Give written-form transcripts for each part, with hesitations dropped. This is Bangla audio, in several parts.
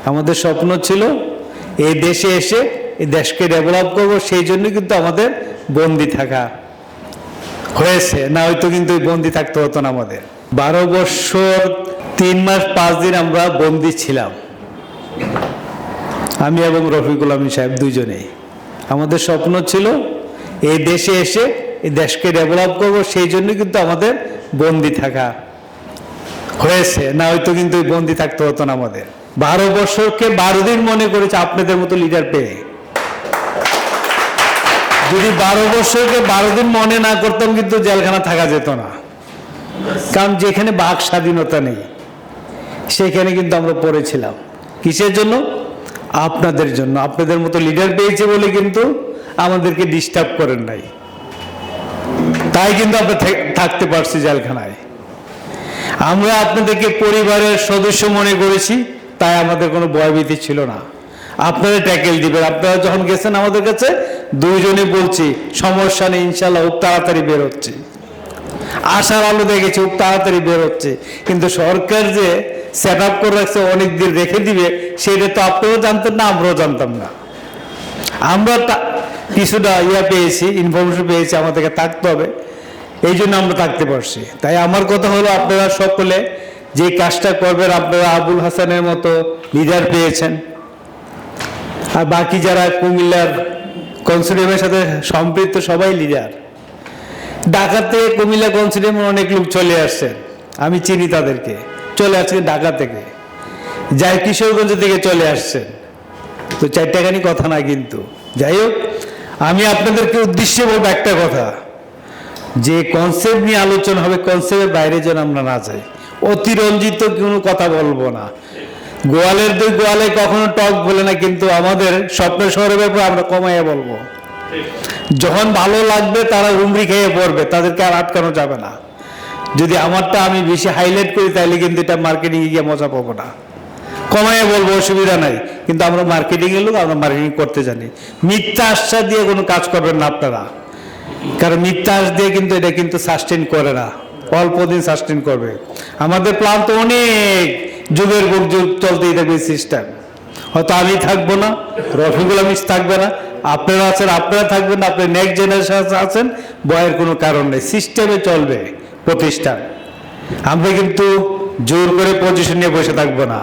আমাদের স্বপ্ন ছিল এই দেশে এসে এই দেশকে ডেভেলপ করব, সেই জন্য কিন্তু আমাদের বন্দি থাকা হয়েছে, না হয়তো কিন্তু বন্দি থাকতে হতো না। আমাদের 12 বছর 3 মাস 5 দিন আমরা বন্দি ছিলাম, আমি এবং রফিকুল আমিন সাহেব দুজনেই। আমাদের স্বপ্ন ছিল এই দেশে এসে এই দেশকে ডেভেলপ করব, সেই জন্য কিন্তু আমাদের বন্দি থাকা হয়েছে, না হয়তো কিন্তু বন্দি থাকতে হতো না। আমাদের 12 বছরকে 12 দিন মনে করেছে আপনাদের মতো লিডার পেয়ে। যদি 12 বছরকে 12 দিন মনে না করতাম কিন্তু জেলখানা থাকা যেত না, কারণ যেখানে বাক স্বাধীনতা নেই সেখানে কিন্তু আমরা পড়েছিলাম। কিসের জন্য? আপনাদের জন্য। আপনাদের মতো লিডার পেয়েছে বলে কিন্তু আমাদেরকে ডিস্টার্ব করেন নাই, তাই কিন্তু আমরা থাকতে পারছি জেলখানায়। আমরা আপনাদেরকে পরিবারের সদস্য মনে করেছি, তাই আমাদের কোনো ভয়ভীতি ছিল না। আপনারা ট্যাকেল দিবেন। আপনারা যখন গেছেন আমাদের কাছে, দুইজনে বলছি সমস্যা নেই, ইনশাল্লাহ খুব তাড়াতাড়ি বের হচ্ছে, আশার আলো দেখেছি খুব তাড়াতাড়ি বের হচ্ছে। কিন্তু সরকার যে সেট আপ করে রাখছে অনেক দিন রেখে দিবে, সেটা তো আপনারাও জানতেন না, আমরাও জানতাম না। আমরা কিছুটা পেয়েছি, ইনফরমেশন পেয়েছি আমাদেরকে থাকতে হবে, এই জন্য আমরা থাকতে পারছি। তাই আমার কথা হলো, আপনারা সকলে যে কাজটা করবেন, আপনারা আবুল হাসানের মতো লিডার পেয়েছেন, আর বাকি যারা কুমিল্লার কনসোর্টিয়ামের সাথে সম্পৃক্ত সবাই লিডার। ঢাকা থেকে কুমিল্লা কনসোর্টিয়ামের অনেক লোক চলে আসছেন, আমি চিনি তাদেরকে, চলে আসছেন ঢাকা থেকে, যাই কিশোরগঞ্জ থেকে চলে আসছেন। তো চারটাখানি কথা না কিন্তু। যাই হোক, আমি আপনাদেরকে উদ্দেশ্যে বলবো একটা কথা, যে কনসেপ্ট নিয়ে আলোচনা হবে, কনসেপ্টের বাইরে যেন আমরা না যাই। অতিরঞ্জিত কোনো কথা বলবো না। গোয়ালের দই গোয়ালে কখনো টক বলে না, কিন্তু আমাদের স্বপ্নের শহরের ব্যাপারে আমরা কমাইয়া বলবো। যখন ভালো লাগবে তারা উমরি খেয়ে পড়বে, তাদেরকে আর আটকানো যাবে না। যদি আমারটা আমি বেশি হাইলাইট করি, তাহলে কিন্তু এটা মার্কেটিংয়ে গিয়ে মজা পাবো না। কমাইয়া বলবো, অসুবিধা নাই, কিন্তু আমরা মার্কেটিংয়ের লোক, আমরা মার্কেটিং করতে জানি। মিথ্যা আশ্বাস দিয়ে কোনো কাজ করবেন না আপনারা, কারণ মিথ্যা আশ্বাস দিয়ে কিন্তু এটা কিন্তু সাস্টেন করে না, অল্প দিন সাস্টেন করবে। আমাদের প্ল্যান তো অনেক যুগের পর যুগ চলতেই থাকবে সিস্টেম। হয়তো আমি থাকবো না, রফিকুল আমিন থাকবে না, আপনারা আছেন, আপনারা থাকবেন না, আপনার নেক্সট জেনারেশন আছেন, ভয়ের কোনো কারণ নেই। সিস্টেমে চলবে প্রতিষ্ঠান। আমরা কিন্তু জোর করে পজিশন নিয়ে বসে থাকবো না।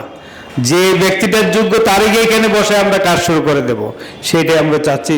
যে ব্যক্তিটার যোগ্য তারই এখানে বসে আমরা কাজ শুরু করে দেব, সেটাই আমরা চাচ্ছি।